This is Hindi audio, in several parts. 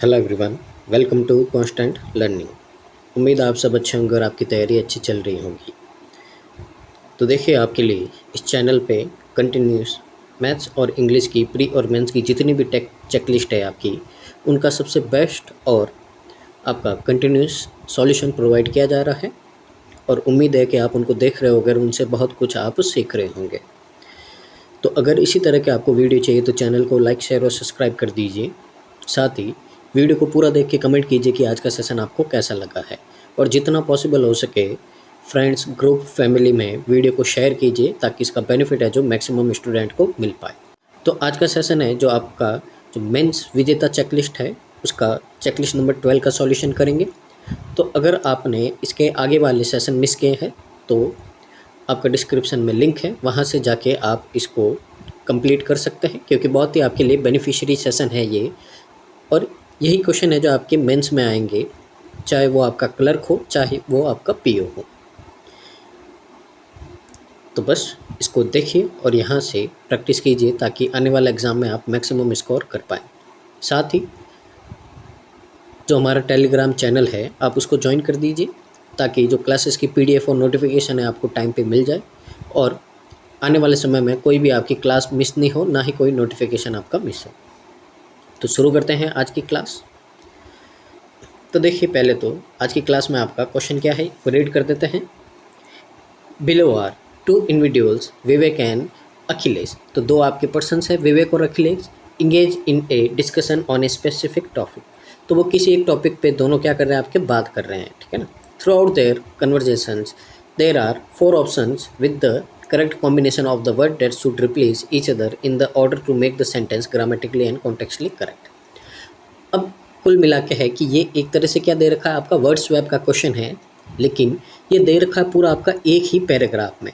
Hello everyone, welcome to constant learning. उम्मीद है आप सब अच्छे होंगे और आपकी तैयारी अच्छी चल रही होगी। तो देखिए, आपके लिए इस चैनल पे कंटिन्यूस मैथ्स और इंग्लिश की प्री और मेंस की जितनी भी टेक चेकलिस्ट है आपकी, उनका सबसे बेस्ट और आपका कंटिन्यूस सॉल्यूशन प्रोवाइड किया जा रहा है। और उम्मीद है कि आप उनको देख रहे होंगे और उनसे बहुत कुछ आप सीख रहे होंगे। तो अगर इसी तरह के आपको वीडियो चाहिए तो चैनल को लाइक, शेयर और सब्सक्राइब कर दीजिए। साथ ही वीडियो को पूरा देख के कमेंट कीजिए कि आज का सेशन आपको कैसा लगा है। और जितना पॉसिबल हो सके फ्रेंड्स, ग्रुप, फैमिली में वीडियो को शेयर कीजिए ताकि इसका बेनिफिट है जो मैक्सिमम स्टूडेंट को मिल पाए। तो आज का सेशन है जो आपका जो मेंस विजेता चेकलिस्ट है उसका चेकलिस्ट नंबर 12 का सॉल्यूशन करेंगे। तो अगर आपने इसके आगे वाले सेशन मिस किए हैं तो आपका डिस्क्रिप्शन में लिंक है, वहाँ से जाके आप इसको कंप्लीट कर सकते हैं, क्योंकि बहुत ही आपके लिए बेनिफिशियरी सेशन है ये। और यही क्वेश्चन है जो आपके मेंस में आएंगे, चाहे वो आपका क्लर्क हो चाहे वो आपका पीओ हो। तो बस इसको देखिए और यहाँ से प्रैक्टिस कीजिए ताकि आने वाला एग्ज़ाम में आप मैक्सिमम स्कोर कर पाएँ। साथ ही जो हमारा टेलीग्राम चैनल है आप उसको ज्वाइन कर दीजिए ताकि जो क्लासेस की पीडीएफ और नोटिफिकेशन है आपको टाइम पे मिल जाए और आने वाले समय में कोई भी आपकी क्लास मिस नहीं हो, ना ही कोई नोटिफिकेशन आपका मिस हो। तो शुरू करते हैं आज की क्लास। तो देखिए, पहले तो आज की क्लास में आपका क्वेश्चन क्या है वो रीड कर देते हैं। Below are two individuals, Vivek and Akhilesh. तो दो आपके पर्सन्स हैं, विवेक और Akhilesh, engage in a discussion on a specific topic. तो वो किसी एक टॉपिक पे दोनों क्या कर रहे हैं, आपके बात कर रहे हैं, ठीक है ना। Throughout their conversations there are 4 options with the correct combination of the word that should replace each other in the order to make the sentence grammatically and contextually correct। अब कुल मिला के है कि ये एक तरह से क्या दे रखा है, आपका वर्ड स्वैप का क्वेश्चन है, लेकिन ये दे रखा है पूरा आपका एक ही पैराग्राफ में।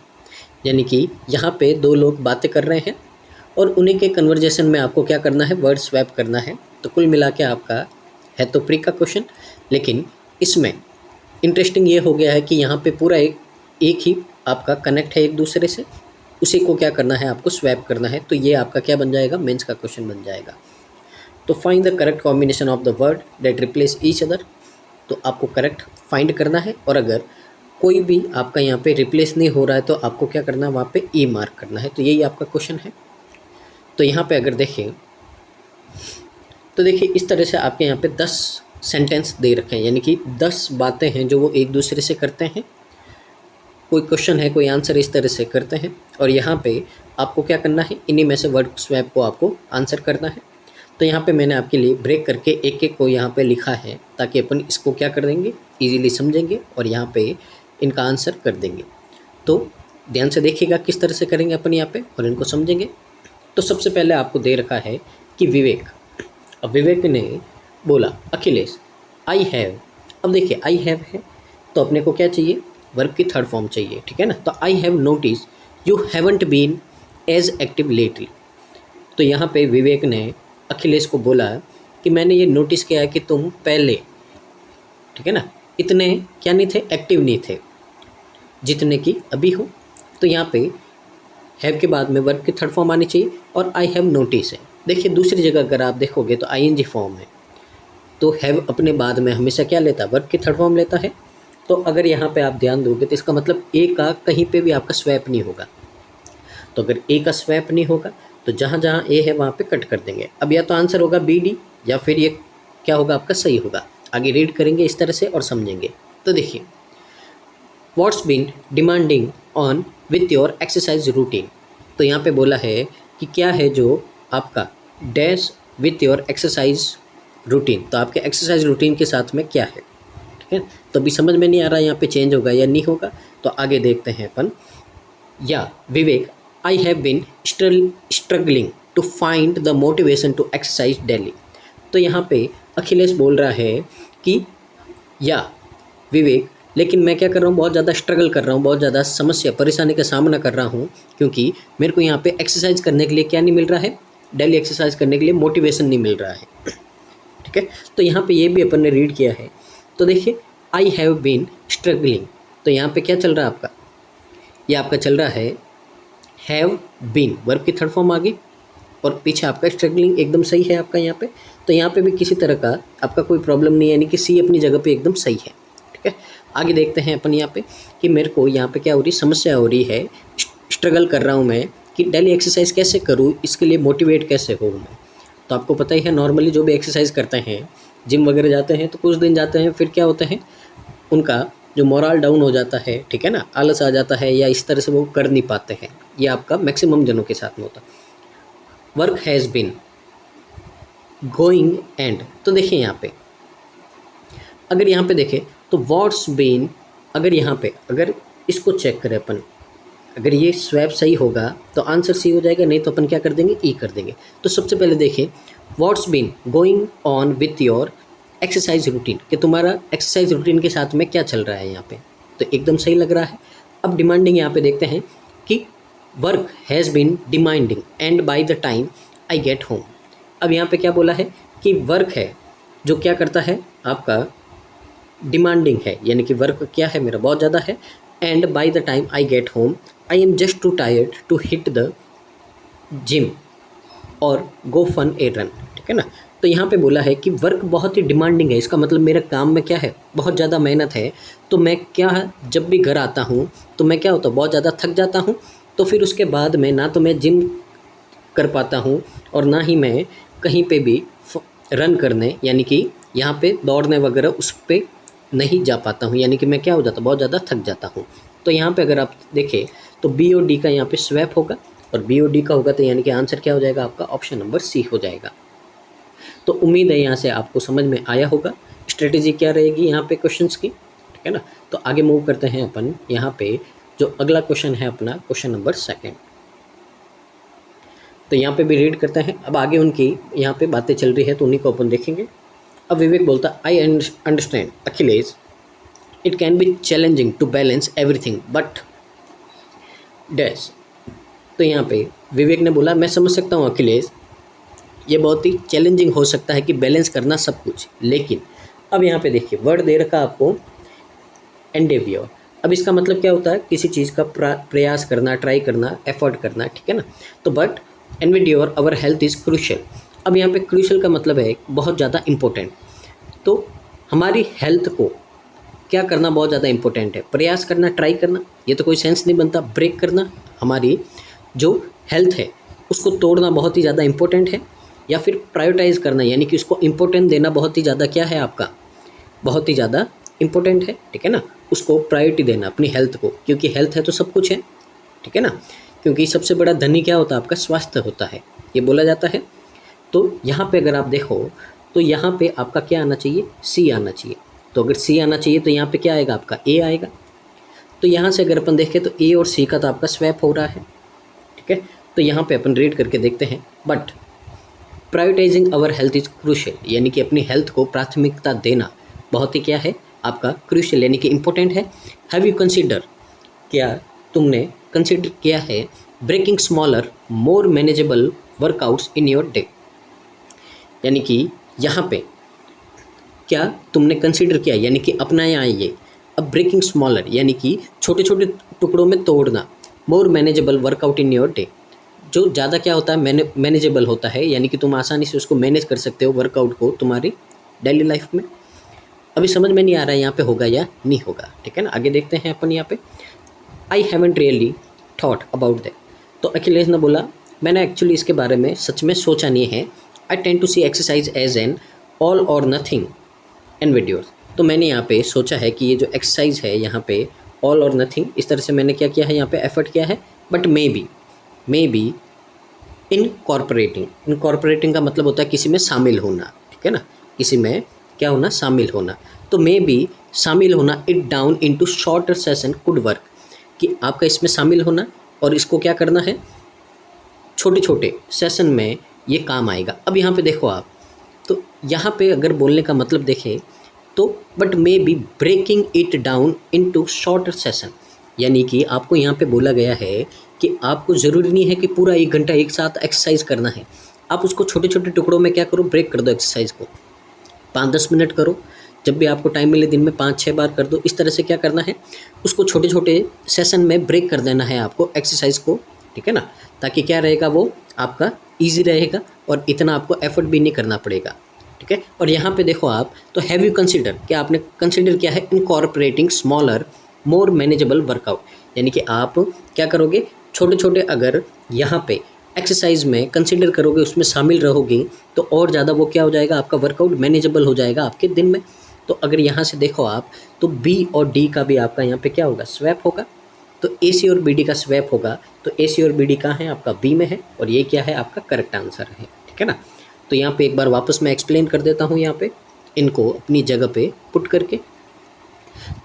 यानी कि यहाँ पे दो लोग बातें कर रहे हैं और उन्हीं के कन्वर्जेशन में आपको क्या करना है, वर्ड स्वैप करना है। तो कुल मिला के आपका है तो प्री का क्वेश्चन, लेकिन इसमें इंटरेस्टिंग ये हो गया है कि यहाँ पे पूरा एक ही आपका कनेक्ट है एक दूसरे से, उसी को क्या करना है, आपको स्वैप करना है। तो ये आपका क्या बन जाएगा, मेंस का क्वेश्चन बन जाएगा। तो find the correct combination of the word that replace each other. तो आपको करेक्ट फाइंड करना है और अगर कोई भी आपका यहाँ पे रिप्लेस नहीं हो रहा है तो आपको क्या करना है, वहाँ पे ई मार्क करना है। तो यही आपका क्वेश्चन है। तो यहाँ पे अगर देखें तो देखिए इस तरह से आपके यहाँ पे 10 सेंटेंस दे रखे हैं, यानी कि 10 बातें हैं जो वो एक दूसरे से करते हैं। कोई क्वेश्चन है, कोई आंसर इस तरह से करते हैं और यहाँ पे आपको क्या करना है, इन्हीं में से वर्ड स्वैप को आपको आंसर करना है। तो यहाँ पे मैंने आपके लिए ब्रेक करके एक एक को यहाँ पे लिखा है ताकि अपन इसको क्या कर देंगे, इजीली समझेंगे और यहाँ पे इनका आंसर कर देंगे। तो ध्यान से देखिएगा किस तरह से करेंगे अपन यहाँ पे और इनको समझेंगे। तो सबसे पहले आपको दे रखा है कि विवेक। अब विवेक ने बोला अखिलेश आई हैव। अब देखिए आई हैव है तो अपने को क्या चाहिए, वर्ब की थर्ड फॉर्म चाहिए, ठीक है ना। तो I have notice you haven't been as active lately. तो यहाँ पे विवेक ने अखिलेश को बोला कि मैंने ये नोटिस किया है कि तुम पहले, ठीक है ना, इतने क्या नहीं थे, एक्टिव नहीं थे जितने की अभी हो। तो यहाँ पे हैव के बाद में वर्ब की थर्ड फॉर्म आनी चाहिए और आई हैव नोटिस है। देखिए दूसरी जगह अगर आप देखोगे तो आईएनजी फॉर्म है, तो हैव अपने बाद में हमेशा क्या लेता है, वर्ब की थर्ड फॉर्म लेता है। तो अगर यहाँ पे आप ध्यान दोगे तो इसका मतलब ए का कहीं पे भी आपका स्वैप नहीं होगा। तो अगर ए का स्वैप नहीं होगा तो जहाँ जहाँ ए है वहाँ पे कट कर देंगे। अब या तो आंसर होगा बी डी या फिर ये क्या होगा, आपका सही होगा। आगे रीड करेंगे इस तरह से और समझेंगे। तो देखिए what's been demanding on with your exercise routine. तो यहाँ पे बोला है कि क्या है जो आपका dash with your exercise routine. तो आपके एक्सरसाइज रूटीन के साथ में क्या है, ठीक है। तो अभी समझ में नहीं आ रहा यहाँ पे चेंज होगा या नहीं होगा, तो आगे देखते हैं अपन। या Vivek I have been struggling to find the motivation to exercise daily. तो यहाँ पे अखिलेश बोल रहा है कि या विवेक, लेकिन मैं क्या कर रहा हूँ, बहुत ज़्यादा स्ट्रगल कर रहा हूँ, बहुत ज़्यादा समस्या परेशानी का सामना कर रहा हूँ, क्योंकि मेरे को यहाँ पे एक्सरसाइज करने के लिए क्या नहीं मिल रहा है, डेली एक्सरसाइज करने के लिए मोटिवेशन नहीं मिल रहा है, ठीक है। तो यहाँ पे ये भी अपन ने रीड किया है। तो देखिए आई हैव बीन स्ट्रगलिंग, तो यहाँ पे क्या चल रहा है आपका, ये आपका चल रहा है हैव बीन, वर्ब की थर्ड फॉर्म आ गई और पीछे आपका स्ट्रगलिंग एकदम सही है आपका यहाँ पे, तो यहाँ पे भी किसी तरह का आपका कोई प्रॉब्लम नहीं है, यानी कि सी अपनी जगह पे एकदम सही है। ठीक है, आगे देखते हैं अपन यहाँ पे कि मेरे को यहाँ पे क्या हो रही समस्या हो रही है, स्ट्रगल कर रहा हूँ मैं कि डेली एक्सरसाइज कैसे करूँ, इसके लिए मोटिवेट कैसे हो मैं। तो आपको पता ही है नॉर्मली जो भी एक्सरसाइज करते हैं, जिम वगैरह जाते हैं, तो कुछ दिन जाते हैं, फिर क्या होता है उनका जो मोरल डाउन हो जाता है, ठीक है ना, आलस आ जाता है, या इस तरह से वो कर नहीं पाते हैं। ये आपका मैक्सिमम जनों के साथ में होता है। Work has been going and, तो देखिए यहाँ पे अगर यहाँ पे देखें तो व्हाट्स बीन, अगर यहाँ पे अगर इसको चेक करें अपन, अगर ये स्वैप सही होगा तो आंसर सी हो जाएगा, नहीं तो अपन क्या कर देंगे, ई कर देंगे। तो सबसे पहले देखें what's been going on with your exercise routine, कि तुम्हारा एक्सरसाइज रूटीन के साथ में क्या चल रहा है यहाँ पे, तो एकदम सही लग रहा है। अब डिमांडिंग यहाँ पे देखते हैं कि work has been demanding and by the time I get home. अब यहाँ पे क्या बोला है कि वर्क है जो क्या करता है आपका डिमांडिंग है, यानी कि वर्क क्या है मेरा बहुत ज़्यादा है, and by the time I get home I am just too tired to hit the gym or go fun A run. ठीक है ना, तो यहाँ पे बोला है कि वर्क बहुत ही डिमांडिंग है, इसका मतलब मेरे काम में क्या है, बहुत ज़्यादा मेहनत है। तो मैं क्या जब भी घर आता हूँ तो मैं क्या होता हूँ, बहुत ज़्यादा थक जाता हूँ। तो फिर उसके बाद में ना तो मैं जिम कर पाता हूँ और ना ही मैं कहीं पे भी रन करने, यानी कि यहाँ पे दौड़ने वगैरह उस पर नहीं जा पाता हूँ, यानी कि मैं क्या हो जाता हूँ, बहुत ज़्यादा थक जाता हूँ। तो यहाँ पे अगर आप देखें तो बी और डी का यहाँ पे स्वैप होगा, और बी और डी का होगा, तो यानी कि आंसर क्या हो जाएगा आपका, ऑप्शन नंबर सी हो जाएगा। तो उम्मीद है यहाँ से आपको समझ में आया होगा स्ट्रेटेजी क्या रहेगी यहाँ पे क्वेश्चंस की। ठीक है ना, तो आगे मूव करते हैं अपन यहाँ पे, जो अगला क्वेश्चन है अपना क्वेश्चन नंबर 2। तो यहाँ पे भी रीड करते हैं। अब आगे उनकी यहाँ पे बातें चल रही है तो उन्हीं को अपन देखेंगे। अब विवेक बोलता I understand Akhilesh it can be challenging to balance everything but dash. तो यहाँ पे विवेक ने बोला मैं समझ सकता हूँ अखिलेश, ये बहुत ही चैलेंजिंग हो सकता है कि बैलेंस करना सब कुछ, लेकिन अब यहाँ पे देखिए वर्ड दे रखा आपको एंडेवियर। अब इसका मतलब क्या होता है, किसी चीज़ का प्रयास करना, ट्राई करना, एफर्ट करना। ठीक है ना, तो but endeavour our health is crucial. अब यहाँ पे क्रूशियल का मतलब है बहुत ज़्यादा इम्पोर्टेंट। तो हमारी हेल्थ को क्या करना बहुत ज़्यादा इंपॉर्टेंट है, प्रयास करना, ट्राई करना, ये तो कोई सेंस नहीं बनता। ब्रेक करना, हमारी जो हेल्थ है उसको तोड़ना बहुत ही ज़्यादा इंपॉर्टेंट है, या फिर प्रायोरिटाइज़ करना, यानी कि उसको इम्पोर्टेंट देना बहुत ही ज़्यादा क्या है आपका, बहुत ही ज़्यादा इंपॉर्टेंट है। ठीक है ना, उसको प्रायोरिटी देना अपनी हेल्थ को, क्योंकि हेल्थ है तो सब कुछ है। ठीक है ना, क्योंकि सबसे बड़ा धनी क्या होता है आपका, स्वास्थ्य होता है, ये बोला जाता है। तो यहाँ पे अगर आप देखो तो यहाँ पे आपका क्या आना चाहिए, सी आना चाहिए। तो अगर सी आना चाहिए तो यहाँ पे क्या आएगा आपका, ए आएगा। तो यहाँ से अगर अपन देखें तो ए और सी का तो आपका स्वैप हो रहा है। ठीक है, तो यहाँ पे अपन रीड करके देखते हैं, but prioritizing our health is crucial, यानी कि अपनी हेल्थ को प्राथमिकता देना बहुत ही क्या है आपका, क्रूशियल, यानी कि इम्पोर्टेंट है। हैव यू कंसिडर, क्या तुमने कंसिडर किया है breaking smaller more manageable workouts in your day, यानी कि यहाँ पे क्या तुमने कंसिडर किया, यानी कि अपनाया ये। अब ब्रेकिंग स्मॉलर यानी कि छोटे छोटे टुकड़ों में तोड़ना, more manageable workout in your day, जो ज़्यादा क्या होता है, मैनेजेबल होता है, यानी कि तुम आसानी से उसको मैनेज कर सकते हो वर्कआउट को तुम्हारी डेली लाइफ में। अभी समझ में नहीं आ रहा है यहाँ पे होगा या नहीं होगा। ठीक है ना, आगे देखते हैं अपन यहाँ पे। I haven't really thought about that. तो अखिलेश ने बोला मैंने एक्चुअली इसके बारे में सच में सोचा नहीं है। I tend to see exercise as an all or nothing endeavour. तो मैंने यहाँ पे सोचा है कि ये जो एक्सरसाइज है यहाँ पे ऑल और नथिंग, इस तरह से मैंने क्या किया है, यहाँ पे एफर्ट किया है। बट मे बी इनकॉर्पोरेटिंग का मतलब होता है किसी में शामिल होना। ठीक है ना, किसी में क्या होना, शामिल होना। तो मे बी शामिल होना, it down into shorter session could work, कि आपका इसमें शामिल होना और इसको क्या करना है, छोटे छोटे सेशन में ये काम आएगा। अब यहाँ पे देखो आप, तो यहाँ पे अगर बोलने का मतलब देखें तो but maybe breaking it down into shorter session, यानी कि आपको यहाँ पे बोला गया है कि आपको ज़रूरी नहीं है कि पूरा 1 घंटा एक साथ एक्सरसाइज करना है। आप उसको छोटे छोटे टुकड़ों में क्या करो, ब्रेक कर दो एक्सरसाइज को। 5-10 मिनट करो, जब भी आपको टाइम मिले दिन में 5-6 बार कर दो। इस तरह से क्या करना है, उसको छोटे छोटे सेशन में ब्रेक कर देना है आपको एक्सरसाइज को। ठीक है ना, ताकि क्या रहेगा, वो आपका ईजी रहेगा और इतना आपको एफर्ट भी नहीं करना पड़ेगा, ठीक है। और यहाँ पे देखो आप, तो हैव यू कंसिडर, क्या आपने कंसिडर किया है incorporating smaller more manageable workout, यानी कि आप क्या करोगे, छोटे छोटे अगर यहाँ पे एक्सरसाइज में कंसिडर करोगे, उसमें शामिल रहोगे, तो और ज़्यादा वो क्या हो जाएगा, आपका वर्कआउट मैनेजेबल हो जाएगा आपके दिन में। तो अगर यहाँ से देखो आप, तो बी और डी का भी आपका यहाँ पे क्या होगा, स्वैप होगा। तो ए सी और बी डी का स्वैप होगा, तो ए सी और बी डी कहाँ है, आपका बी में है, और ये क्या है, आपका करेक्ट आंसर है, ठीक है ना। तो यहाँ पे एक बार वापस मैं एक्सप्लेन कर देता हूँ यहाँ पे इनको अपनी जगह पे पुट करके।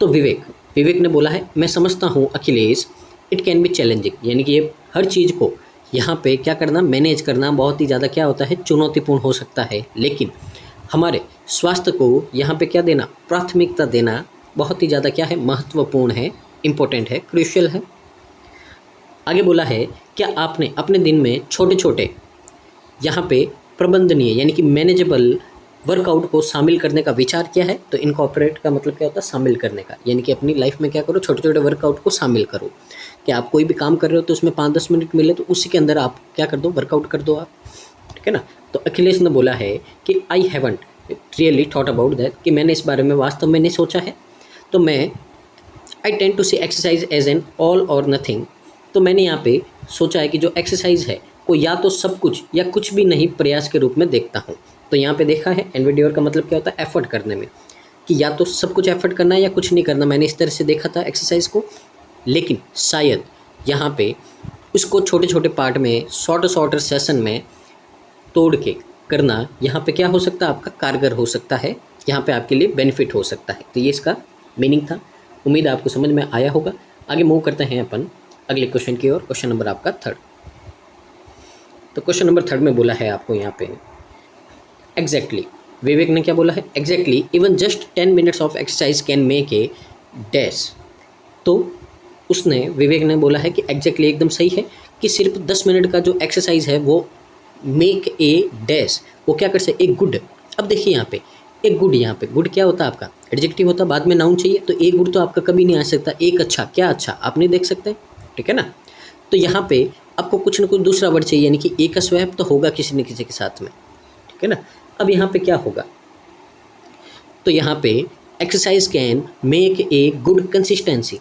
तो विवेक ने बोला है, मैं समझता हूँ Akhilesh, it can be challenging, यानी कि ये हर चीज़ को यहाँ पे क्या करना, मैनेज करना बहुत ही ज़्यादा क्या होता है, चुनौतीपूर्ण हो सकता है, लेकिन हमारे स्वास्थ्य को यहाँ पे क्या देना, प्राथमिकता देना बहुत ही ज़्यादा क्या है, महत्वपूर्ण है, इम्पोर्टेंट है, क्रूशियल है। आगे बोला है, क्या आपने अपने दिन में छोटे छोटे यहाँ पे प्रबंधनीय यानी कि मैनेजेबल वर्कआउट को शामिल करने का विचार किया है। तो इनकॉर्पोरेट का मतलब क्या होता है, शामिल करने का, यानी कि अपनी लाइफ में क्या करो, छोटे छोटे वर्कआउट को शामिल करो। कि आप कोई भी काम कर रहे हो तो उसमें 5-10 मिनट मिले तो उसी के अंदर आप क्या कर दो, वर्कआउट कर दो आप, ठीक है ना। तो अखिलेश ने बोला है कि I haven't really thought about that, कि मैंने इस बारे में वास्तव में नहीं सोचा है। तो मैं I tend to see exercise as an all or nothing, तो मैंने यहाँ पे सोचा है कि जो एक्सरसाइज है को या तो सब कुछ या कुछ भी नहीं प्रयास के रूप में देखता हूँ। तो यहाँ पे देखा है एंडेवर का मतलब क्या होता है, एफर्ट करने में, कि या तो सब कुछ एफर्ट करना है या कुछ नहीं करना। मैंने इस तरह से देखा था एक्सरसाइज को, लेकिन शायद यहाँ पे उसको छोटे छोटे पार्ट में शॉर्टर सेशन में तोड़ के करना यहाँ पे क्या हो सकता है, आपका कारगर हो सकता है, यहाँ पे आपके लिए बेनिफिट हो सकता है। तो ये इसका मीनिंग था। उम्मीद आपको समझ में आया होगा। आगे मूव करते हैं अपन अगले क्वेश्चन की ओर। क्वेश्चन नंबर आपका 3। तो क्वेश्चन नंबर 3 में बोला है आपको यहाँ पे एग्जैक्टली, विवेक ने क्या बोला है, exactly even just 10 minutes of exercise can make a dash. तो उसने विवेक ने बोला है कि एग्जैक्टली एकदम सही है कि सिर्फ 10 मिनट का जो एक्सरसाइज है वो मेक ए डैश, वो क्या कर सकते, एक गुड। अब देखिए यहाँ पे एक गुड, यहाँ पे गुड क्या होता है आपका, एडजेक्टिव होता है, बाद में नाउन चाहिए, तो एक गुड तो आपका कभी नहीं आ सकता। एक अच्छा, क्या अच्छा, आप नहीं देख सकते, ठीक है ना। तो यहाँ पे आपको कुछ ना कुछ दूसरा वर्ड चाहिए, यानी कि एक का स्वैप तो होगा किसी न किसी के साथ में, ठीक है ना। अब यहाँ पे क्या होगा, तो यहाँ पे exercise can make a good consistency.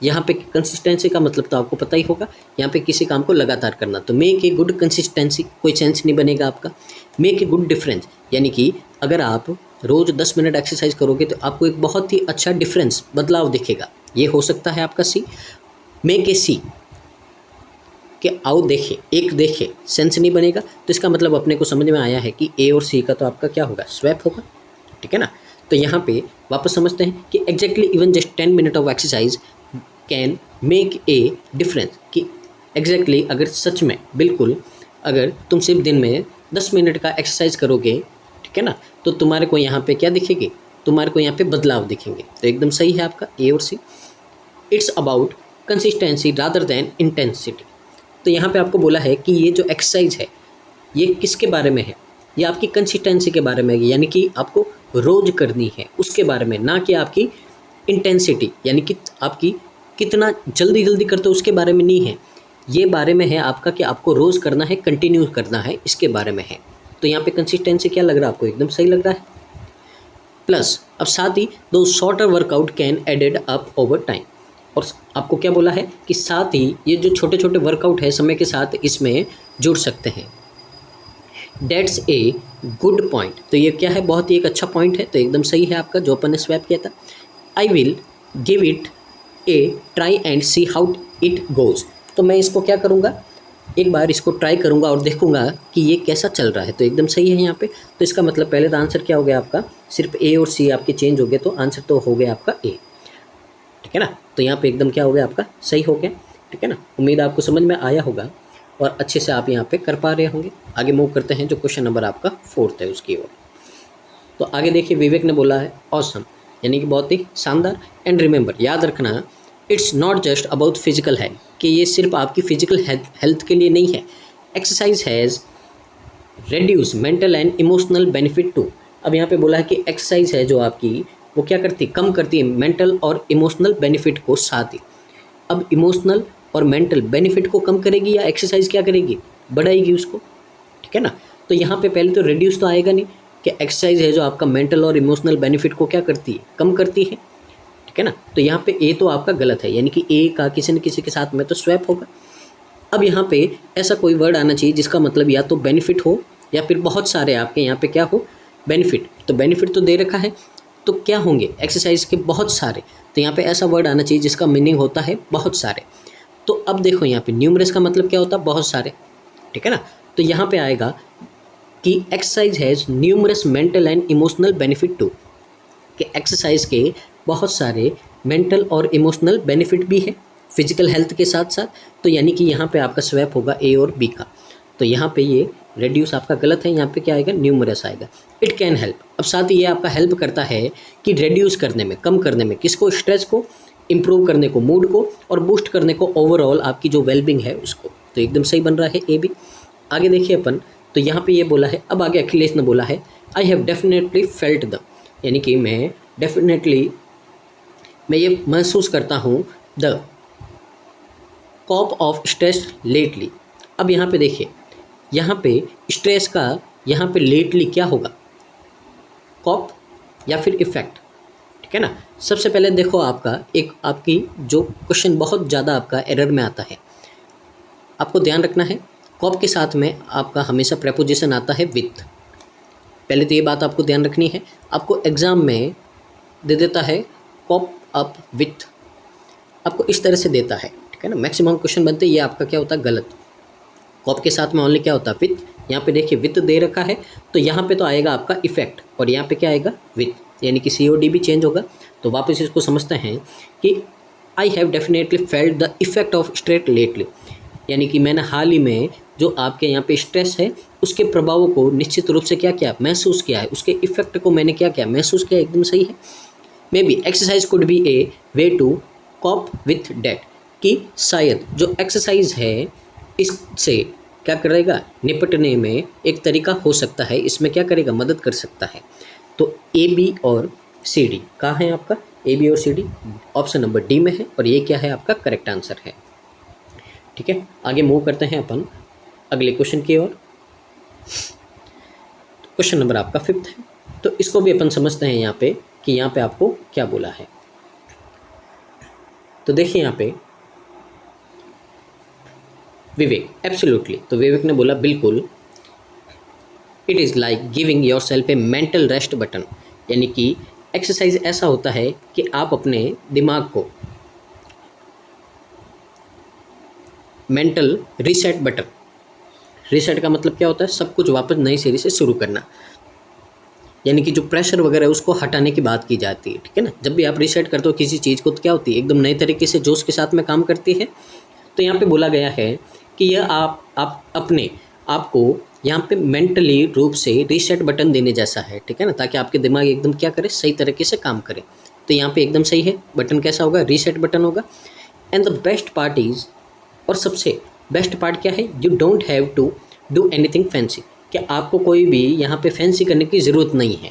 यहाँ पे कंसिस्टेंसी का मतलब तो आपको पता ही होगा, यहाँ पे किसी काम को लगातार करना। तो मेक ए गुड कंसिस्टेंसी, कोई सेंस नहीं बनेगा आपका। मेक ए गुड डिफरेंस, यानी कि अगर आप रोज़ 10 मिनट एक्सरसाइज करोगे तो आपको एक बहुत ही अच्छा डिफरेंस, बदलाव दिखेगा। ये हो सकता है आपका सी। मेक ए सी, कि आओ देखें, एक देखें, सेंस नहीं बनेगा। तो इसका मतलब अपने को समझ में आया है कि ए और सी का तो आपका क्या होगा, स्वैप होगा, ठीक है ना। तो यहाँ पे वापस समझते हैं कि exactly even just 10 minute of exercise can make a difference, कि एग्जैक्टली अगर सच में बिल्कुल अगर तुम सिर्फ दिन में 10 मिनट का एक्सरसाइज करोगे, ठीक है ना, तो तुम्हारे को यहाँ पे क्या दिखेगी, तुम्हारे को यहाँ पे बदलाव दिखेंगे। तो एकदम सही है आपका ए और C. It's about consistency rather than intensity. तो यहाँ पे आपको बोला है कि ये जो एक्सरसाइज है ये किसके बारे में है, ये आपकी कंसिस्टेंसी के बारे में है, यानी कि आपको रोज करनी है उसके बारे में, ना कि आपकी इंटेंसिटी, यानी कि आपकी कितना जल्दी जल्दी करते हो उसके बारे में नहीं है। ये बारे में है आपका कि आपको रोज़ करना है, कंटिन्यू करना है, इसके बारे में है। तो यहाँ पे कंसिस्टेंसी क्या लग रहा है आपको, एकदम सही लग रहा है। प्लस अब साथ ही दो shorter workout can added up over time, और आपको क्या बोला है कि साथ ही ये जो छोटे छोटे वर्कआउट है समय के साथ इसमें जुड़ सकते हैं। डेट्स ए गुड पॉइंट, तो ये क्या है, बहुत ही एक अच्छा पॉइंट है। तो एकदम सही है आपका जो अपन ने स्वैप किया था। I will give it A try and see how it goes, तो मैं इसको क्या करूँगा, एक बार इसको ट्राई करूँगा और देखूँगा कि ये कैसा चल रहा है। तो एकदम सही है यहाँ पे। तो इसका मतलब पहले तो आंसर क्या हो गया आपका, सिर्फ ए और सी आपके चेंज हो गए, तो आंसर तो हो गया आपका ए, ठीक है ना। तो यहाँ पे एकदम क्या हो गया आपका, सही हो गया, ठीक है ना। उम्मीद आपको समझ में आया होगा और अच्छे से आप यहाँ पे कर पा रहे होंगे। आगे मूव करते हैं जो क्वेश्चन नंबर आपका 4 है उसकी ओर। तो आगे देखिए विवेक ने बोला है ऑसम, यानी कि बहुत ही शानदार। एंड रिमेंबर, याद रखना, it's not just about physical health, कि ये सिर्फ आपकी फिजिकल हेल्थ के लिए नहीं है। Exercise has reduce mental and emotional benefit too. अब यहाँ पे बोला है कि एक्सरसाइज है जो आपकी वो क्या करती है, कम करती है मेंटल और इमोशनल बेनिफिट को साथ ही। अब इमोशनल और मेंटल बेनिफिट को कम करेगी या एक्सरसाइज क्या करेगी, बढ़ाएगी उसको, ठीक है ना। तो यहाँ पे पहले तो रिड्यूस तो आएगा नहीं, कि एक्सरसाइज है जो आपका मेंटल और इमोशनल बेनिफिट को क्या करती है, कम करती है, ठीक है ना। तो यहाँ पे ए तो आपका गलत है, यानी कि ए का किसी न किसी के साथ में तो स्वैप होगा। अब यहाँ पे ऐसा कोई वर्ड आना चाहिए जिसका मतलब या तो बेनिफिट हो या फिर बहुत सारे आपके यहाँ पे क्या हो, बेनिफिट। तो बेनिफिट तो दे रखा है, तो क्या होंगे एक्सरसाइज के बहुत सारे। तो यहाँ पे ऐसा वर्ड आना चाहिए जिसका मीनिंग होता है बहुत सारे। तो अब देखो यहाँ पे न्यूमरस का मतलब क्या होता है, बहुत सारे, ठीक है ना। तो यहाँ पे आएगा कि exercise has numerous mental and emotional benefit too, कि एक्सरसाइज के बहुत सारे मेंटल और इमोशनल बेनिफिट भी है फिजिकल हेल्थ के साथ साथ। तो यानी कि यहाँ पे आपका स्वैप होगा ए और बी का। तो यहाँ पे ये रेड्यूस आपका गलत है, यहाँ पे क्या आएगा, न्यूमरस आएगा। इट कैन हेल्प, अब साथ ही ये आपका हेल्प करता है कि रेड्यूस करने में, कम करने में, किसको, स्ट्रेस को, इंप्रूव करने को मूड को, और बूस्ट करने को ओवरऑल आपकी जो वेलबिंग है उसको। तो एकदम सही बन रहा है ए बी। आगे देखिए अपन, तो यहाँ पे ये बोला है, अब आगे अखिलेश ने बोला है I have definitely felt the, यानी कि मैं डेफिनेटली मैं ये महसूस करता हूँ the corp of stress lately. अब यहाँ पे देखिए, यहाँ पे स्ट्रेस का यहाँ पे लेटली क्या होगा, कॉप या फिर इफेक्ट, ठीक है ना। सबसे पहले देखो आपका एक आपकी जो क्वेश्चन बहुत ज़्यादा आपका एरर में आता है, आपको ध्यान रखना है, कॉप के साथ में आपका हमेशा प्रेपोजिशन आता है विथ। पहले तो ये बात आपको ध्यान रखनी है, आपको एग्ज़ाम में दे देता है कॉप अप विथ, आपको इस तरह से देता है, ठीक है ना। मैक्सिमम क्वेश्चन बनते हैं, ये आपका क्या होता है, गलत। कॉप के साथ में ओनली क्या होता है, विथ। यहाँ पे देखिए विथ दे रखा है, तो यहाँ पे तो आएगा आपका इफेक्ट, और यहाँ पे क्या आएगा, विथ, यानी कि COD भी चेंज होगा। तो वापस इसको समझते हैं कि I have definitely felt the effect of stress lately, यानी कि मैंने हाल ही में जो आपके यहाँ पे स्ट्रेस है उसके प्रभावों को निश्चित रूप से क्या किया, महसूस किया है, उसके इफेक्ट को मैंने क्या किया, महसूस किया। एकदम सही है। Maybe exercise could be a way to cope with that, कि शायद जो एक्सरसाइज है इससे क्या करेगा, निपटने में एक तरीका हो सकता है, इसमें क्या करेगा, मदद कर सकता है। तो ए बी और सी डी कहाँ है आपका, ए बी और C D option number D में है, और ये क्या है आपका करेक्ट आंसर है। ठीक है, आगे मूव करते हैं अपन अगले क्वेश्चन की ओर। क्वेश्चन नंबर आपका 5th है, तो इसको भी अपन समझते हैं यहाँ पे कि यहाँ पे आपको क्या बोला है। तो देखिए यहाँ पे विवेक, एब्सोल्युटली, तो विवेक ने बोला बिल्कुल, it is like giving your self A mental rest button, यानी कि एक्सरसाइज ऐसा होता है कि आप अपने दिमाग को मेंटल रीसेट बटन, रीसेट का मतलब क्या होता है, सब कुछ वापस नई सिरे से शुरू करना, यानी कि जो प्रेशर वगैरह है उसको हटाने की बात की जाती है। ठीक है ना, जब भी आप रीसेट करते हो किसी चीज़ को तो क्या होती है, एकदम नए तरीके से जोश के साथ में काम करती है। तो यहाँ पे बोला गया है कि यह आप अपने आप को यहाँ पे मेंटली रूप से रीसेट बटन देने जैसा है। ठीक है ना, ताकि आपके दिमाग एकदम क्या करे, सही तरीके से काम करे। तो यहाँ पे एकदम सही है, बटन कैसा होगा, रीसेट बटन होगा। And the best part is, और सबसे बेस्ट पार्ट क्या है, you don't have to do anything fancy, कि आपको कोई भी यहाँ पे फैंसी करने की ज़रूरत नहीं है।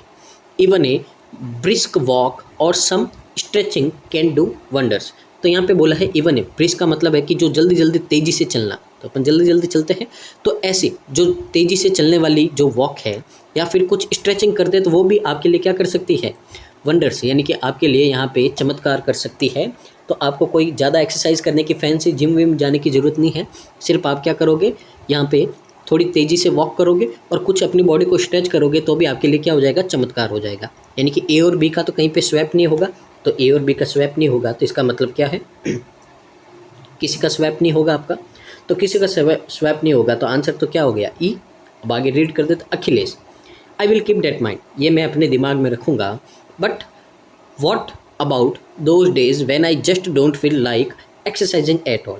Even a brisk walk or some stretching can do wonders. तो यहाँ पे बोला है इवन ए, ब्रिस्क का मतलब है कि जो जल्दी जल्दी तेज़ी से चलना, तो अपन जल्दी जल्दी चलते हैं, तो ऐसे जो तेज़ी से चलने वाली जो वॉक है या फिर कुछ स्ट्रेचिंग करते हैं तो वो भी आपके लिए क्या कर सकती है, वंडर्स, यानी कि आपके लिए यहाँ पे चमत्कार कर सकती है। तो आपको कोई ज़्यादा एक्सरसाइज करने की, फैंसी जिम विम जाने की ज़रूरत नहीं है। सिर्फ आप क्या करोगे, यहाँ पे थोड़ी तेज़ी से वॉक करोगे और कुछ अपनी बॉडी को स्ट्रेच करोगे तो भी आपके लिए क्या हो जाएगा, चमत्कार हो जाएगा। यानी कि ए और बी का तो कहीं पे स्वैप नहीं होगा, तो ए और बी का स्वैप नहीं होगा, तो इसका मतलब क्या है, किसी का स्वैप नहीं होगा आपका, तो किसी का स्वैप नहीं होगा, तो आंसर तो क्या हो गया, ई। अब आगे रीड कर देते, अखिलेश, I will keep that mind, ये मैं अपने दिमाग में रखूँगा, but what about those days when I just don't feel like exercising at all,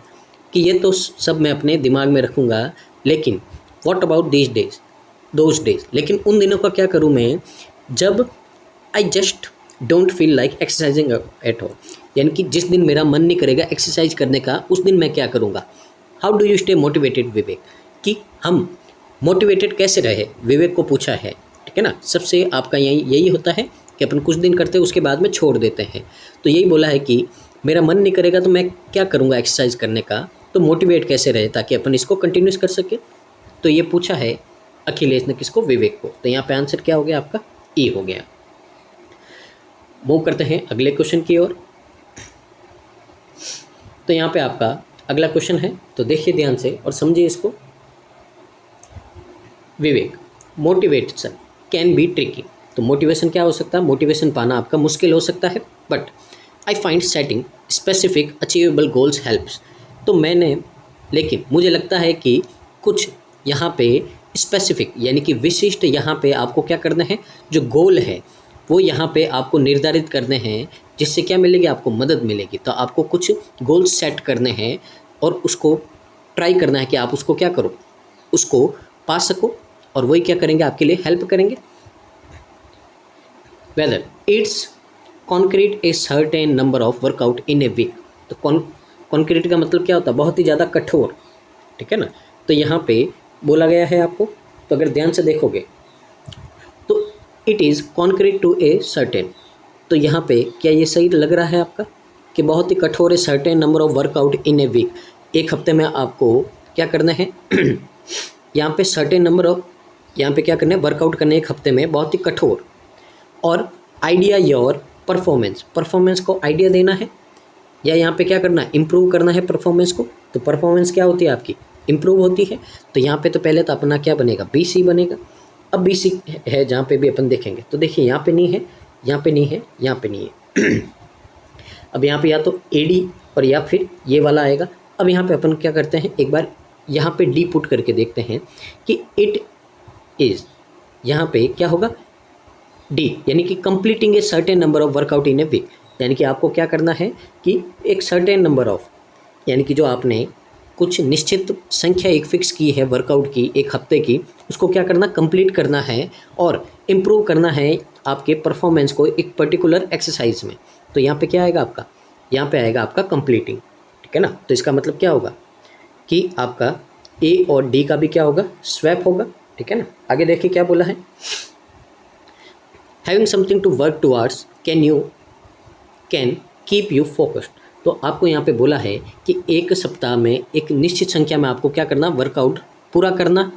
कि ये तो सब मैं अपने दिमाग में रखूँगा, लेकिन what about these days, those days, लेकिन उन दिनों का क्या करूँ मैं जब आई just don't feel like exercising at all, यानी कि जिस दिन मेरा मन नहीं करेगा एक्सरसाइज करने का, उस दिन मैं क्या करूँगा। How do you stay motivated Vivek, कि हम मोटिवेटेड कैसे रहे, विवेक को पूछा है। ठीक है ना, सबसे आपका यही होता है कि अपन कुछ दिन करते हैं उसके बाद में छोड़ देते हैं। तो यही बोला है कि मेरा मन नहीं करेगा तो मैं क्या करूँगा एक्सरसाइज करने का, तो मोटिवेट कैसे रहे ताकि अपन इसको कंटिन्यूस कर सके। तो ये पूछा है अखिलेश ने किसको? विवेक को। तो यहाँ पे आंसर क्या हो गया आपका? ई हो गया। मूव करते हैं अगले क्वेश्चन की ओर। तो यहाँ पे आपका अगला क्वेश्चन है, तो देखिए ध्यान से और समझिए इसको। विवेक, मोटिवेशन कैन बी ट्रिकी। तो मोटिवेशन क्या हो सकता है? मोटिवेशन पाना आपका मुश्किल हो सकता है, but I find setting specific achievable goals helps. तो लेकिन मुझे लगता है कि कुछ यहाँ पे स्पेसिफिक यानी कि विशिष्ट यहाँ पे आपको क्या करना है, जो गोल है वो यहाँ पे आपको निर्धारित करने हैं, जिससे क्या मिलेगी? आपको मदद मिलेगी। तो आपको कुछ गोल सेट करने हैं और उसको ट्राई करना है कि आप उसको क्या करो, उसको पा सको, और वही क्या करेंगे? आपके लिए हेल्प करेंगे। Whether it's concrete a certain number of workout in a week. तो कॉन्क्रीट का मतलब क्या होता है? बहुत ही ज़्यादा कठोर, ठीक है ना। तो यहाँ पे बोला गया है आपको, तो अगर ध्यान से देखोगे तो it is concrete to a certain. तो यहाँ पे क्या ये सही लग रहा है आपका कि बहुत ही कठोर है? Certain number of workout in a week, एक हफ्ते में आपको क्या करना है यहाँ पे सर्टेन नंबर ऑफ, यहाँ पे क्या करना है? वर्कआउट करने एक हफ्ते में, बहुत ही कठोर। और आइडिया योर परफॉर्मेंस को आइडिया देना है, या यहाँ पे क्या करना है? इम्प्रूव करना है परफॉर्मेंस को। तो परफॉर्मेंस क्या होती है आपकी? इम्प्रूव होती है। तो यहाँ पे तो पहले तो अपना क्या बनेगा? BC बनेगा। अब BC है जहाँ पे भी अपन देखेंगे, तो देखिए यहाँ पे नहीं है, यहाँ पे नहीं है, यहाँ पे नहीं है अब यहाँ पे या तो AD और या फिर ये वाला आएगा। अब यहाँ पे अपन क्या करते हैं, एक बार यहाँ पे D पुट करके देखते हैं कि इट इज़, यहाँ पे क्या होगा? D, यानी कि completing a certain number of workout in a week. यानी कि आपको क्या करना है कि एक सर्टेन नंबर ऑफ, यानी कि जो आपने कुछ निश्चित संख्या एक फिक्स की है वर्कआउट की एक हफ्ते की, उसको क्या करना? कंप्लीट करना है और इम्प्रूव करना है आपके परफॉर्मेंस को एक पर्टिकुलर एक्सरसाइज में। तो यहाँ पे क्या आएगा आपका? यहाँ पे आएगा आपका कंप्लीटिंग, ठीक है ना। तो इसका मतलब क्या होगा कि आपका A और D का भी क्या होगा? स्वैप होगा, ठीक है ना। आगे देखिए क्या बोला है, having something to work towards can keep you focused. तो आपको यहाँ पे बोला है कि एक सप्ताह में एक निश्चित संख्या में आपको क्या करना? वर्कआउट पूरा करना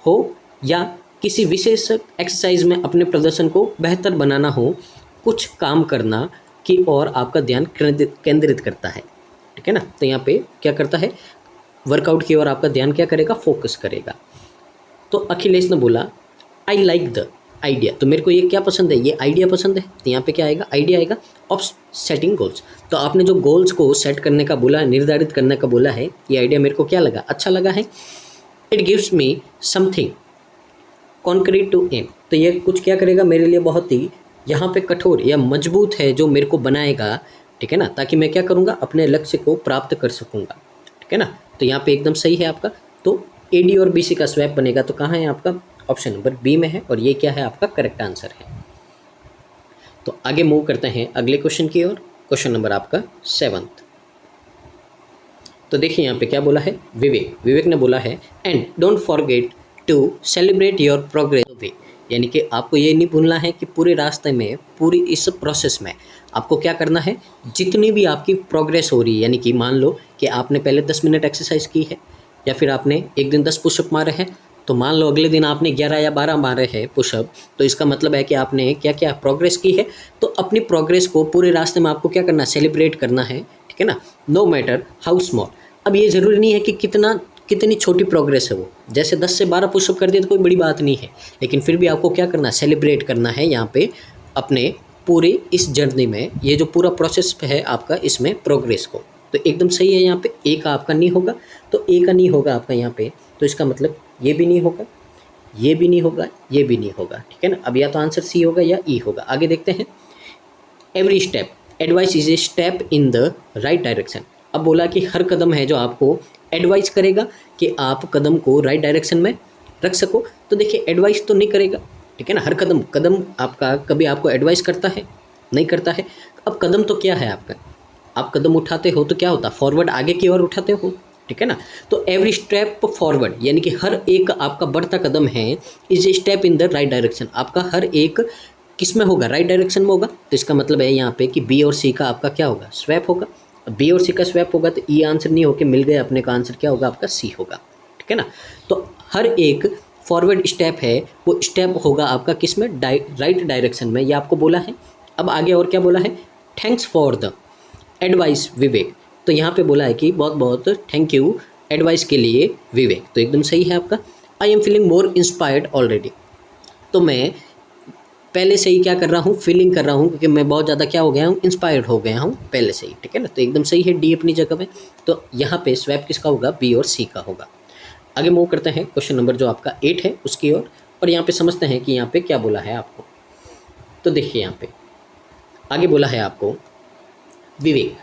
हो, या किसी विशेष एक्सरसाइज में अपने प्रदर्शन को बेहतर बनाना हो, कुछ काम करना की ओर आपका ध्यान केंद्रित करता है, ठीक है ना। तो यहाँ पे क्या करता है? वर्कआउट की ओर आपका ध्यान क्या करेगा? फोकस करेगा। तो अखिलेश ने बोला आई लाइक द आइडिया। तो मेरे को ये क्या पसंद है? ये आइडिया पसंद है। तो यहाँ पे क्या आएगा? आइडिया आएगा ऑफ सेटिंग गोल्स। तो आपने जो गोल्स को सेट करने का बोला है, निर्धारित करने का बोला है, ये आइडिया मेरे को क्या लगा? अच्छा लगा है। It gives me something concrete to aim. तो ये कुछ क्या करेगा मेरे लिए? बहुत ही यहाँ पे कठोर या मजबूत है, जो मेरे को बनाएगा, ठीक है ना, ताकि मैं क्या करूँगा? अपने लक्ष्य को प्राप्त कर सकूँगा, ठीक है ना। तो यहाँ पे एकदम सही है आपका। तो AD और BC का स्वैप बनेगा। तो कहाँ है आपका? ऑप्शन नंबर B में है, और ये क्या है? आपका करेक्ट आंसर है। तो आगे मूव करते हैं अगले क्वेश्चन की ओर। क्वेश्चन नंबर आपका 7th। तो देखिए यहाँ पे क्या बोला है? विवेक ने बोला है and don't forget to celebrate your progress way. यानी कि आपको ये नहीं भूलना है कि पूरे रास्ते में, पूरी इस प्रोसेस में आपको क्या करना है? जितनी भी आपकी प्रोग्रेस हो रही है, यानी कि मान लो कि आपने पहले 10 मिनट एक्सरसाइज की है, या फिर आपने एक दिन 10 पुशअप मारे हैं, तो मान लो अगले दिन आपने 11 या 12 मारे हैं पुशअप, तो इसका मतलब है कि आपने क्या क्या प्रोग्रेस की है। तो अपनी प्रोग्रेस को पूरे रास्ते में आपको क्या करना? सेलिब्रेट करना है, ठीक है ना। No matter how small. अब ये ज़रूरी नहीं है कि कितनी छोटी प्रोग्रेस है वो, जैसे 10 से 12 पुशअप कर दिए तो कोई बड़ी बात नहीं है, लेकिन फिर भी आपको क्या करना? सेलिब्रेट करना है यहाँ पे अपने पूरे इस जर्नी में, ये जो पूरा प्रोसेस है आपका, इसमें प्रोग्रेस को। तो एकदम सही है यहाँ पे। A का आपका नहीं होगा, तो A का नहीं होगा आपका यहाँ पे। तो इसका मतलब ये भी नहीं होगा, ये भी नहीं होगा, ये भी नहीं होगा, ठीक है ना। अब या तो आंसर C होगा या E होगा। आगे देखते हैं। Every step advice is a step in the right direction. अब बोला कि हर कदम है जो आपको एडवाइस करेगा कि आप कदम को राइट डायरेक्शन में रख सको। तो देखिए एडवाइस तो नहीं करेगा, ठीक है ना। हर कदम आपका कभी आपको एडवाइस करता है? नहीं करता है। अब कदम तो क्या है आपका? आप कदम उठाते हो तो क्या होता? फॉरवर्ड, आगे की ओर उठाते हो, ठीक है ना। तो एवरी स्टेप फॉरवर्ड, यानी कि हर एक आपका बढ़ता कदम है is a step in the right direction. आपका हर एक किस में होगा? राइट डायरेक्शन में होगा। तो इसका मतलब है यहाँ पे कि B और C का आपका क्या होगा? स्वैप होगा। B और C का स्वैप होगा तो E आंसर नहीं होके मिल गया अपने का, आंसर क्या होगा? आपका C होगा, ठीक है ना। तो हर एक फॉरवर्ड स्टेप है वो स्टेप होगा आपका किस में, राइट डायरेक्शन में, ये आपको बोला है। अब आगे और क्या बोला है, थैंक्स फॉर द एडवाइस विवेक, तो यहाँ पे बोला है कि बहुत बहुत थैंक यू एडवाइस के लिए विवेक, तो एकदम सही है आपका। I am feeling more inspired already, तो मैं पहले से ही क्या कर रहा हूँ, फीलिंग कर रहा हूँ, क्योंकि मैं बहुत ज़्यादा क्या हो गया हूँ, इंस्पायर्ड हो गया हूँ पहले से ही, ठीक है ना। तो एकदम सही है, डी अपनी जगह पे। तो यहाँ पे स्वैप किसका होगा, बी और सी का होगा। आगे मूव करते हैं क्वेश्चन नंबर जो आपका 8 है उसकी ओर, और यहाँ पे समझते हैं कि यहाँ पे क्या बोला है आपको। तो देखिए यहाँ पे आगे बोला है आपको विवेक,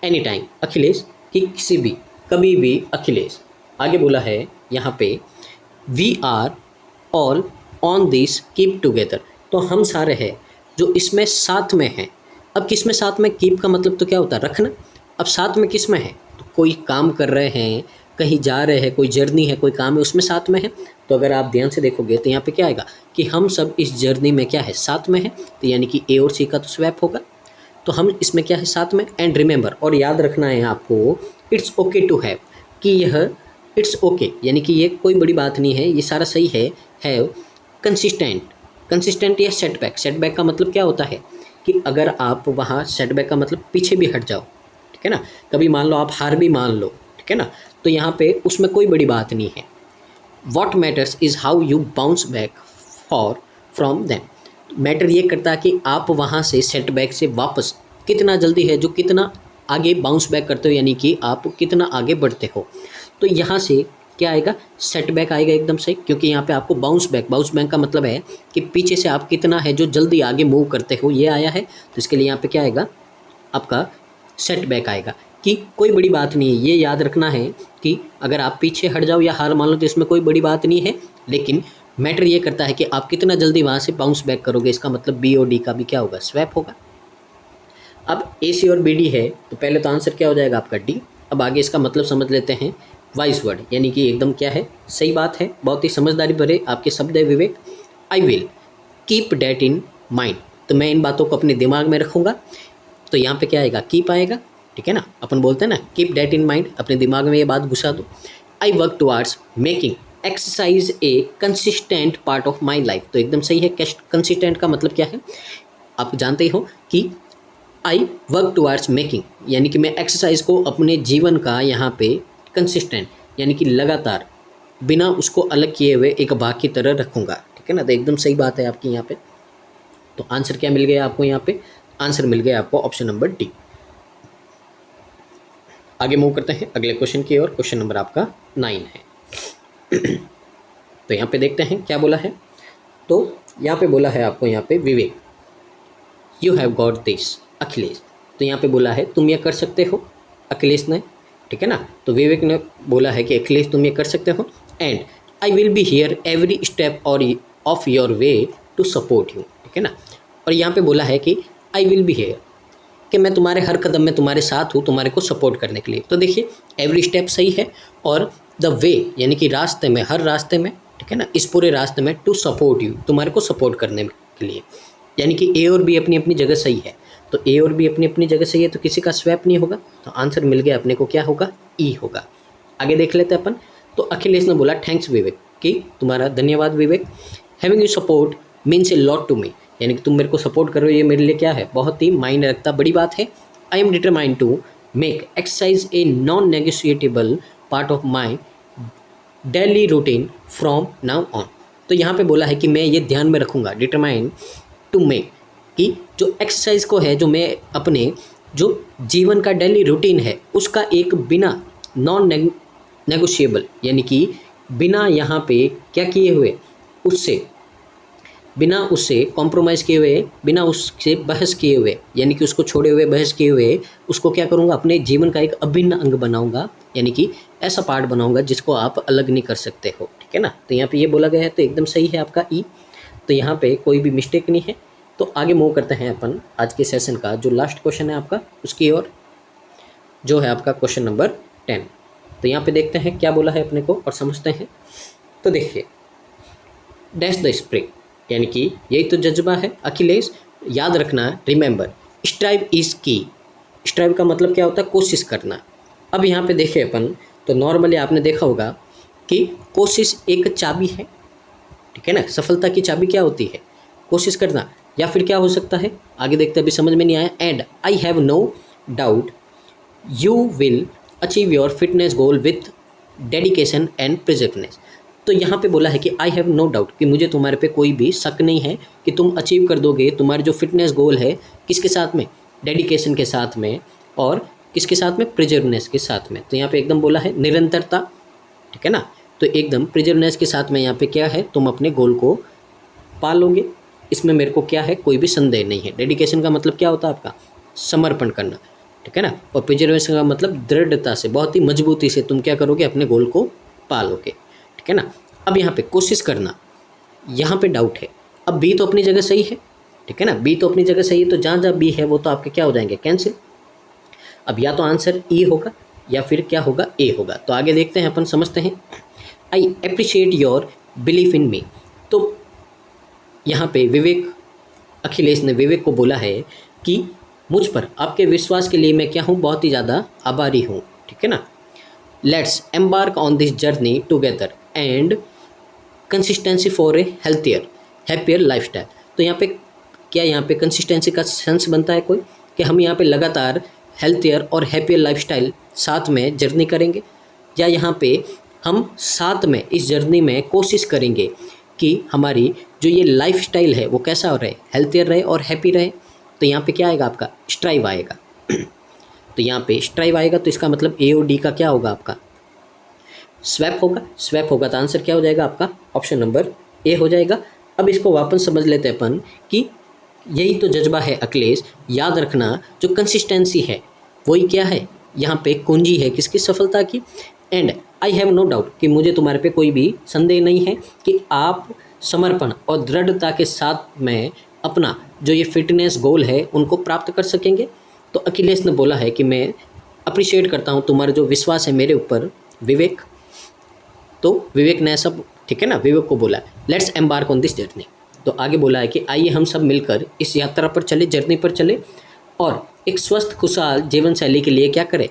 एनी टाइम अखिलेश, कि किसी भी कभी भी अखिलेश। आगे बोला है यहाँ पे we are all on this keep together, तो हम सारे हैं जो इसमें साथ में हैं। अब किस में साथ में, कीप का मतलब तो क्या होता है, रखना। अब साथ में किस में है, तो कोई काम कर रहे हैं, कहीं जा रहे हैं, कोई जर्नी है, कोई काम है, उसमें साथ में है। तो अगर आप ध्यान से देखोगे तो यहाँ पे क्या आएगा कि हम सब इस जर्नी में क्या है, साथ में है, तो यानी कि ए और सी का तो स्वैप होगा। तो हम इसमें क्या है, साथ में। एंड रिमेंबर, और याद रखना है आपको, इट्स ओके टू हैव, कि यह इट्स ओके यानी कि ये कोई बड़ी बात नहीं है, ये सारा सही है। हैव कंसिस्टेंट, कंसिस्टेंट या सेटबैक, सेटबैक का मतलब क्या होता है कि अगर आप वहाँ, सेटबैक का मतलब पीछे भी हट जाओ, ठीक है ना, कभी मान लो आप हार भी मान लो, ठीक है ना, तो यहाँ पे उसमें कोई बड़ी बात नहीं है। What matters is how you bounce back for from them, matter ये करता है कि आप वहाँ से सेटबैक से वापस कितना जल्दी है, जो कितना आगे बाउंस बैक करते हो, यानी कि आप कितना आगे बढ़ते हो। तो यहाँ से क्या आएगा, सेटबैक आएगा, एकदम सही, क्योंकि यहाँ पे आपको बाउंस बैक का मतलब है कि पीछे से आप कितना है जो जल्दी आगे मूव करते हो, ये आया है। तो इसके लिए यहाँ पे क्या आएगा, आपका सेटबैक आएगा, कि कोई बड़ी बात नहीं है। ये याद रखना है कि अगर आप पीछे हट जाओ या हार मान लो तो इसमें कोई बड़ी बात नहीं है, लेकिन मैटर ये करता है कि आप कितना जल्दी वहाँ से बाउंस बैक करोगे। इसका मतलब बी और डी का भी क्या होगा, स्वैप होगा। अब ए सी और बी डी है, तो पहले तो आंसर क्या हो जाएगा आपका डी। अब आगे इसका मतलब समझ लेते हैं, वाइस वर्ड, यानी कि एकदम क्या है, सही बात है, बहुत ही समझदारी भरे आपके शब्द है Vivek. I will keep that in mind, तो मैं इन बातों को अपने दिमाग में रखूँगा। तो यहाँ पे क्या आएगा, कीप आएगा, ठीक है ना, अपन बोलते हैं ना कीप डैट इन माइंड, अपने दिमाग में ये बात घुसा दो। I work towards making exercise A consistent part of my life, तो एकदम सही है। कंसिस्टेंट का मतलब क्या है, आप जानते ही हो कि आई वर्क टुवार्ड्स मेकिंग, यानी कि मैं एक्सरसाइज को अपने जीवन का यहाँ पे कंसिस्टेंट यानी कि लगातार बिना उसको अलग किए हुए एक भाग की तरह रखूँगा, ठीक है ना। तो एकदम सही बात है आपकी यहाँ पे। तो आंसर क्या मिल गया आपको, यहाँ पे आंसर मिल गया आपको ऑप्शन नंबर डी। आगे मूव करते हैं अगले क्वेश्चन की ओर। क्वेश्चन नंबर आपका 9 है। तो यहाँ पे देखते हैं क्या बोला है। तो यहाँ पे बोला है आपको, यहाँ पे Vivek, you have got this Akhilesh, तो यहाँ पे बोला है तुम ये कर सकते हो, अखिलेश ने, ठीक है ना। तो विवेक ने बोला है कि अखिलेश तुम ये कर सकते हो, and I will be here every step और of your way to support you, ठीक है ना। और यहाँ पे बोला है कि आई विल बी हियर, कि मैं तुम्हारे हर कदम में तुम्हारे साथ हूँ, तुम्हारे को सपोर्ट करने के लिए। तो देखिए एवरी स्टेप सही है, और द वे यानी कि रास्ते में, हर रास्ते में, ठीक है ना, इस पूरे रास्ते में, टू सपोर्ट यू, तुम्हारे को सपोर्ट करने के लिए, यानी कि ए और बी अपनी अपनी जगह सही है। तो ए और बी अपनी अपनी जगह सही है, तो किसी का स्वैप नहीं होगा। तो आंसर मिल गया अपने को, क्या होगा, ई होगा। आगे देख लेते हैं अपन। तो अखिलेश ने बोला थैंक्स विवेक, कि तुम्हारा धन्यवाद Vivek. Having you support means a lot to me, यानी कि तुम मेरे को सपोर्ट करो, ये मेरे लिए क्या है, बहुत ही मायने रखता, बड़ी बात है। I am determined to make exercise a non negotiable part of my daily routine from now on. तो यहाँ पे बोला है कि मैं ये ध्यान में रखूँगा, डिटरमाइंड टू मेक, कि जो एक्सरसाइज को है, जो मैं अपने जो जीवन का डेली रूटीन है उसका एक बिना नॉन नेगोशिएबल यानी कि बिना यहाँ पे क्या किए हुए, उससे बिना उससे कॉम्प्रोमाइज़ किए हुए, बिना उससे बहस किए हुए, यानी कि उसको छोड़े हुए, बहस किए हुए, उसको क्या करूँगा, अपने जीवन का एक अभिन्न अंग बनाऊँगा, यानी कि ऐसा पार्ट बनाऊँगा जिसको आप अलग नहीं कर सकते हो, ठीक है ना। तो यहाँ पे ये बोला गया है, तो एकदम सही है आपका ई। तो यहाँ पे कोई भी मिस्टेक नहीं है। तो आगे मूव करते हैं अपन आज के सेशन का जो लास्ट क्वेश्चन है आपका उसकी ओर, जो है आपका क्वेश्चन नंबर 10। तो यहाँ पे देखते हैं क्या बोला है अपने को और समझते हैं। तो देखिए, डैश द स्प्रिंग, यानी कि यही तो जज्बा है अखिलेश, याद रखना, रिमेंबर स्ट्राइव इज़ की। स्ट्राइव का मतलब क्या होता है, कोशिश करना। अब यहाँ पे देखें अपन, तो नॉर्मली आपने देखा होगा कि कोशिश एक चाबी है, ठीक है ना। सफलता की चाबी क्या होती है? कोशिश करना। या फिर क्या हो सकता है, आगे देखते अभी समझ में नहीं आया। And I have no doubt you will achieve your fitness goal with dedication and perseverance. तो यहाँ पे बोला है कि आई हैव नो डाउट, कि मुझे तुम्हारे पे कोई भी शक नहीं है कि तुम अचीव कर दोगे तुम्हारे जो फिटनेस गोल है, किसके साथ में? डेडिकेशन के साथ में, और किसके साथ में? प्रिजर्वनेस के साथ में। तो यहाँ पे एकदम बोला है निरंतरता, ठीक है ना। तो एकदम प्रिजर्वनेस के साथ में यहाँ पे क्या है, तुम अपने गोल को पालोगे, इसमें मेरे को क्या है, कोई भी संदेह नहीं है। डेडिकेशन का मतलब क्या होता है आपका? समर्पण करना, ठीक है ना। और प्रिजर्वेशन का मतलब दृढ़ता से, बहुत ही मजबूती से तुम क्या करोगे, अपने गोल को पालोगे, ठीक है ना। अब यहाँ पे कोशिश करना, यहाँ पे डाउट है। अब बी तो अपनी जगह सही है, ठीक है ना, बी तो अपनी जगह सही है, तो जहाँ जहाँ बी है वो तो आपके क्या हो जाएंगे, कैंसिल। अब या तो आंसर ई होगा या फिर क्या होगा, ए होगा। तो आगे देखते हैं, अपन समझते हैं। I appreciate your belief in me. तो यहाँ पे अखिलेश ने विवेक को बोला है कि मुझ पर आपके विश्वास के लिए मैं क्या हूँ, बहुत ही ज़्यादा आभारी हूँ, ठीक है ना। Let's embark on this journey together and consistency for a healthier happier lifestyle. तो यहाँ पे क्या, यहाँ पे कंसिस्टेंसी का सेंस बनता है कोई, कि हम यहाँ पे लगातार हेल्थियर और हैप्पियर लाइफस्टाइल साथ में जर्नी करेंगे, या यहाँ पे हम साथ में इस जर्नी में कोशिश करेंगे कि हमारी जो ये लाइफस्टाइल है वो कैसा रहे, हेल्थियर रहे और हैप्पी रहे। तो यहाँ पे क्या आएगा आपका, स्ट्राइव आएगा। तो यहाँ पे स्ट्राइव आएगा, तो इसका मतलब ए और डी का क्या होगा आपका, स्वैप होगा। स्वैप होगा तो आंसर क्या हो जाएगा आपका, ऑप्शन नंबर ए हो जाएगा। अब इसको वापस समझ लेते हैं अपन कि यही तो जज्बा है अखिलेश। याद रखना, जो कंसिस्टेंसी है वही क्या है, यहाँ पे कुंजी है किसकी, सफलता की। And I have no doubt, कि मुझे तुम्हारे पे कोई भी संदेह नहीं है कि आप समर्पण और दृढ़ता के साथ में अपना जो ये फिटनेस गोल है उनको प्राप्त कर सकेंगे। तो अखिलेश ने बोला है कि मैं अप्रिशिएट करता हूँ तुम्हारा जो विश्वास है मेरे ऊपर, विवेक। तो विवेक ने सब, ठीक है ना, विवेक को बोला let's embark on this journey. तो आगे बोला है कि आइए हम सब मिलकर इस यात्रा पर चले, जर्नी पर चले, और एक स्वस्थ खुशहाल जीवन शैली के लिए क्या करें,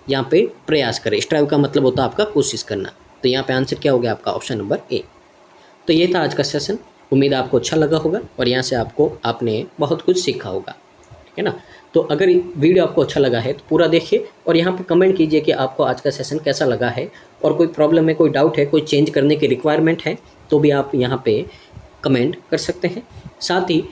यहाँ पे प्रयास करें। स्ट्राइव का मतलब होता है आपका कोशिश करना। तो यहाँ पे आंसर क्या हो गया आपका, ऑप्शन नंबर ए। तो ये था आज का सेशन। उम्मीद है आपको अच्छा लगा होगा और यहाँ से आपने बहुत कुछ सीखा होगा, ठीक है ना। तो अगर वीडियो आपको अच्छा लगा है तो पूरा देखिए और यहाँ पे कमेंट कीजिए कि आपको आज का सेशन कैसा लगा है, और कोई प्रॉब्लम है, कोई डाउट है, कोई चेंज करने की रिक्वायरमेंट है तो भी आप यहाँ पे कमेंट कर सकते हैं। साथ ही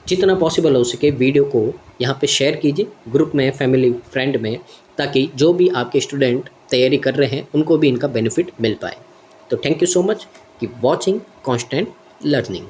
जितना पॉसिबल हो सके वीडियो को यहाँ पे शेयर कीजिए ग्रुप में, फैमिली, फ्रेंड में, ताकि जो भी आपके स्टूडेंट तैयारी कर रहे हैं उनको भी इनका बेनिफिट मिल पाए। तो thank you so much, keep watching, constant learning.